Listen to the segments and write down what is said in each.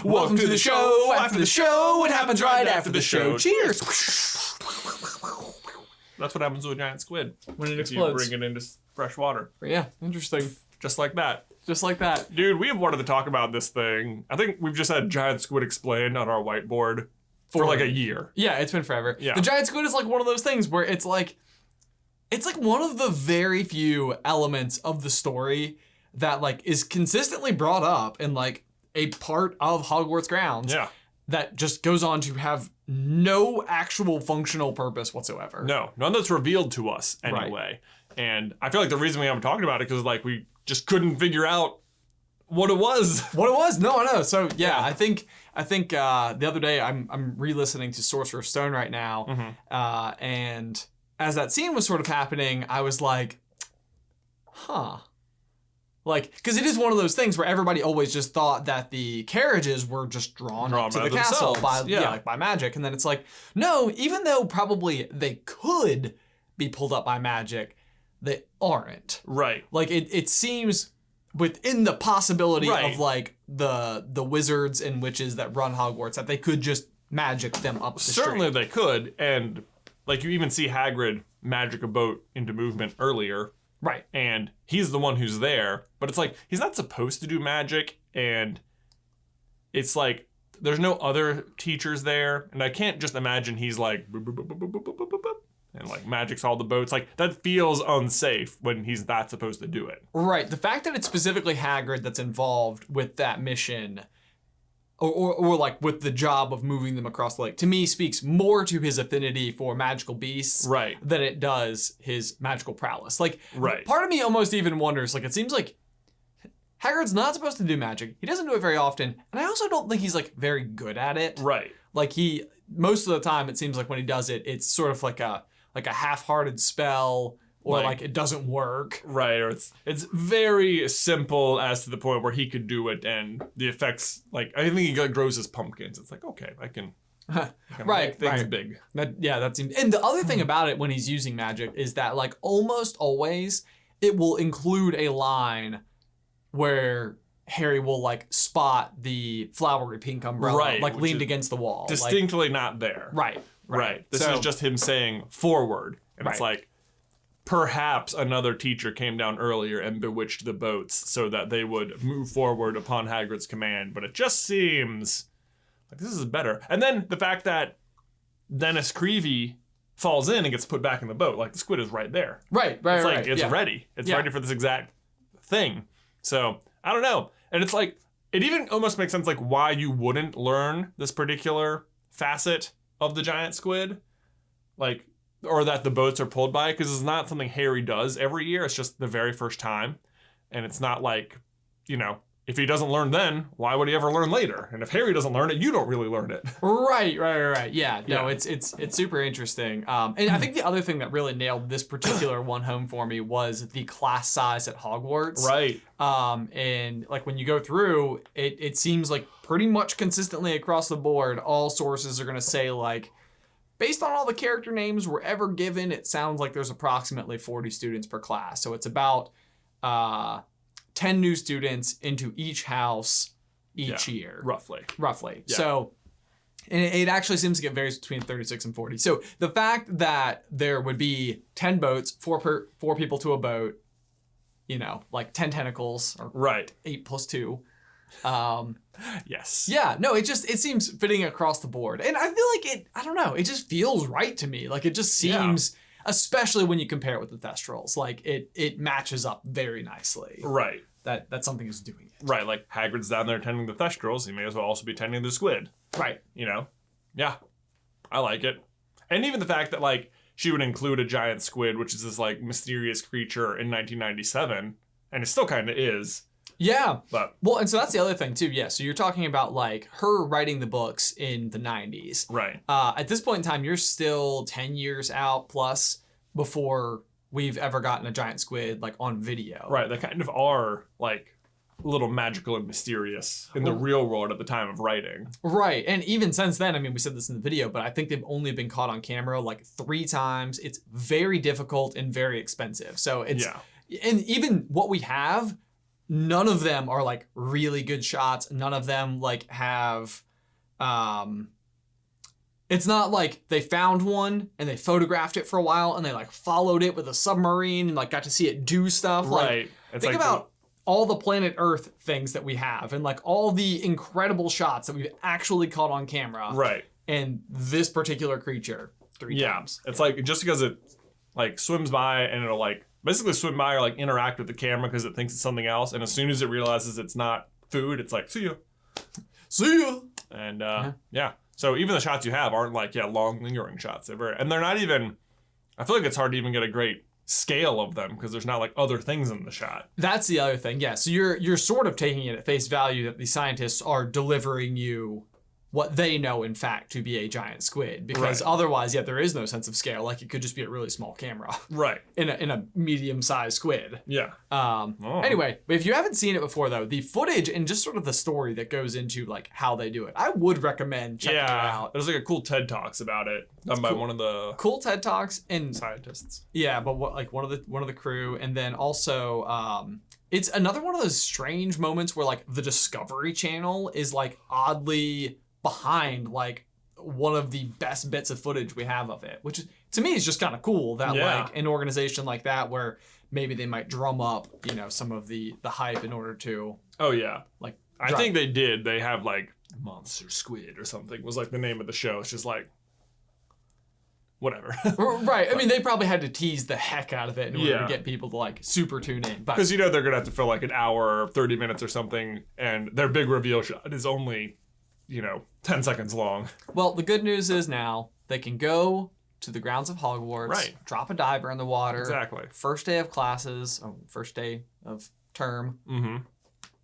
Welcome to the show. After the show, what happens right after the show? Cheers. That's what happens to a giant squid When it if you explodes. bring it into fresh water. Yeah, interesting. Just like that. Just like that. Dude, we have wanted to talk about this thing. I think we've just had giant squid explained on our whiteboard for like a year. Yeah, it's been forever. Yeah. The giant squid is like one of those things where it's like one of the very few elements of the story that like is consistently brought up in like a part of Hogwarts grounds. Yeah. That just goes on to have no actual functional purpose whatsoever. No, none that's revealed to us anyway. Right. And I feel like the reason we haven't talked about it because like we just couldn't figure out what it was. What it was? No, I know. So yeah, I think the other day I'm re-listening to Sorcerer's Stone right now, and as that scene was sort of happening, I was like, huh. Like, because it is one of those things where everybody always just thought that the carriages were just drawn up to the castle by magic. And then it's like, no, even though probably they could be pulled up by magic, they aren't. Right. Like, it seems within the possibility of, like, the wizards and witches that run Hogwarts that they could just magic them up the street. Certainly they could. And, like, you even see Hagrid magic a boat into movement earlier. Right. And he's the one who's there, but it's like, he's not supposed to do magic, and it's like, there's no other teachers there, and I can't just imagine he's like, boop, boop, boop, boop, boop, boop, boop, boop, boop, and like magics all the boats. Like, that feels unsafe when he's not supposed to do it. Right. The fact that it's specifically Hagrid that's involved with that mission, or like with the job of moving them across the lake, to me speaks more to his affinity for magical beasts than it does his magical prowess. Like, part of me almost even wonders, like, it seems like Hagrid's not supposed to do magic. He doesn't do it very often, and I also don't think he's like very good at it. Right. Like, most of the time it seems like when he does it, it's sort of like a half-hearted spell, or like it doesn't work. Right, or it's very simple as to the point where he could do it, and the effects, like, I think he grows his pumpkins. It's like, okay, I can make things big. That seems. And the other thing about it when he's using magic is that, like, almost always it will include a line where Harry will like spot the flowery pink umbrella, like leaned against the wall, distinctly not there. Right. This is just him saying forward, and it's like, perhaps another teacher came down earlier and bewitched the boats so that they would move forward upon Hagrid's command, but it just seems like this is better. And then the fact that Dennis Creevy falls in and gets put back in the boat, like the squid is right there. It's like, it's ready. It's ready for this exact thing. So, I don't know. And it's like, it even almost makes sense like why you wouldn't learn this particular facet of the giant squid. Like, or that the boats are pulled by, because it's not something Harry does every year. It's just the very first time. And it's not like, you know, if he doesn't learn then, why would he ever learn later? And if Harry doesn't learn it, you don't really learn it. Right. Yeah, no, it's super interesting. And I think the other thing that really nailed this particular one home for me was the class size at Hogwarts. Right. And like when you go through, it seems like pretty much consistently across the board, all sources are going to say like, based on all the character names we're ever given, it sounds like there's approximately 40 students per class. So it's about 10 new students into each house each year. Roughly. Yeah. So and it actually seems to get varies between 36 and 40. So the fact that there would be 10 boats, four people to a boat, you know, like 10 tentacles, or 8 plus 2. Yes. Yeah, no, it seems fitting across the board. And I feel like I don't know, it just feels right to me. Like, it just seems, especially when you compare it with the Thestrals, like it matches up very nicely. Right. That something is doing it. Right, like Hagrid's down there tending the Thestrals, he may as well also be tending the squid. Right. You know? Yeah. I like it. And even the fact that, like, she would include a giant squid, which is this, like, mysterious creature in 1997, and it still kind of is. Yeah. Well, and so that's the other thing too. Yeah. So you're talking about like her writing the books in the 90s. Right. At this point in time, you're still 10 years out plus before we've ever gotten a giant squid like on video. Right. They kind of are like a little magical and mysterious in the real world at the time of writing. Right. And even since then, I mean, we said this in the video, but I think they've only been caught on camera like 3 times. It's very difficult and very expensive. So it's, and even what we have none of them are like really good shots. None of them like have, it's not like they found one and they photographed it for a while and they like followed it with a submarine and like got to see it do stuff. Right. Like, think about all the planet Earth things that we have and like all the incredible shots that we've actually caught on camera. Right. And this particular creature 3 times. It's like just because it like swims by and it'll like basically swim by or like interact with the camera because it thinks it's something else. And as soon as it realizes it's not food, it's like, see ya. See ya. And yeah. So even the shots you have aren't like, long lingering shots. And they're not even, I feel like it's hard to even get a great scale of them because there's not like other things in the shot. That's the other thing. Yeah. So you're sort of taking it at face value that the scientists are delivering you what they know, in fact, to be a giant squid. Because otherwise, there is no sense of scale. Like, it could just be a really small camera. Right. In a medium-sized squid. Yeah. Anyway, but if you haven't seen it before, though, the footage and just sort of the story that goes into, like, how they do it, I would recommend checking it out. There's, like, a cool TED Talks about it done by one of the... Cool TED Talks and... scientists. Yeah, but one of the crew, and then also... it's another one of those strange moments where, like, the Discovery Channel is, like, oddly... behind like one of the best bits of footage we have of it, which to me is just kind of cool that like an organization like that where maybe they might drum up, some of the hype in order to like I think they have like Monster Squid or something was like the name of the show. It's just like whatever. Right. I mean, they probably had to tease the heck out of it in order to get people to like super tune in. Because they're gonna have to fill like an hour, 30 minutes or something, and their big reveal shot is only 10 seconds long. Well, the good news is now they can go to the grounds of Hogwarts, drop a diver in the water. Exactly. First day of classes, first day of term. Mm-hmm.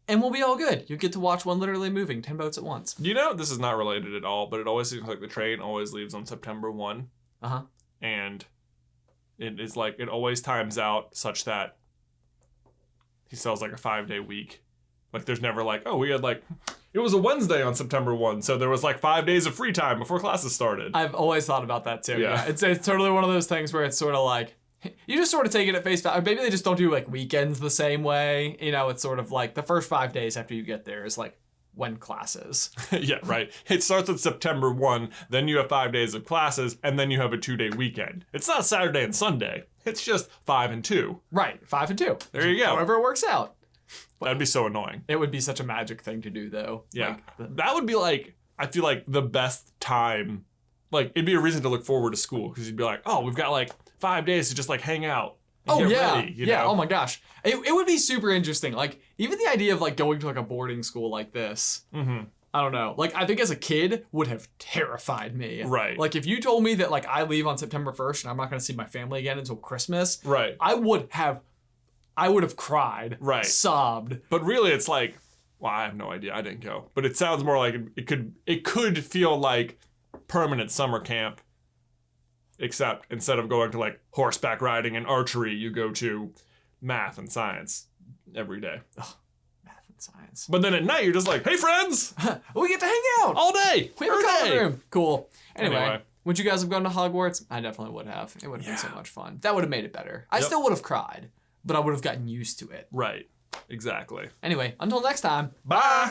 And we'll be all good. You get to watch one literally moving 10 boats at once. This is not related at all, but it always seems like the train always leaves on September 1. Uh-huh. And it is like, it always times out such that he sells like a 5-day week. Like, there's never like, we had like... It was a Wednesday on September 1, so there was like 5 days of free time before classes started. I've always thought about that too. Yeah. It's totally one of those things where it's sort of like, you just sort of take it at face value. Maybe they just don't do like weekends the same way. It's sort of like the first 5 days after you get there is like when classes. Yeah, right. It starts with September 1, then you have 5 days of classes, and then you have a 2-day weekend. It's not Saturday and Sunday. It's just 5 and 2. Right, 5 and 2. There you go. However it works out. That'd be so annoying. It would be such a magic thing to do, though. Yeah. That would be like, I feel like the best time. Like, it'd be a reason to look forward to school because you'd be like, we've got like 5 days to just like hang out. And get ready, yeah. Oh my gosh. It would be super interesting. Like, even the idea of like going to like a boarding school like this. Mm-hmm. I don't know. Like, I think as a kid would have terrified me. Right. Like, if you told me that like I leave on September 1st and I'm not going to see my family again until Christmas. Right. I would have cried, sobbed. But really, it's like, I have no idea. I didn't go. But it sounds more like it could feel like permanent summer camp, except instead of going to like horseback riding and archery, you go to math and science every day. Ugh, math and science. But then at night, you're just like, hey, friends. We get to hang out. All day. We have a common room. Cool. Anyway. Would you guys have gone to Hogwarts? I definitely would have. It would have been so much fun. That would have made it better. I still would have cried. But I would have gotten used to it. Right. Exactly. Anyway, until next time. Bye.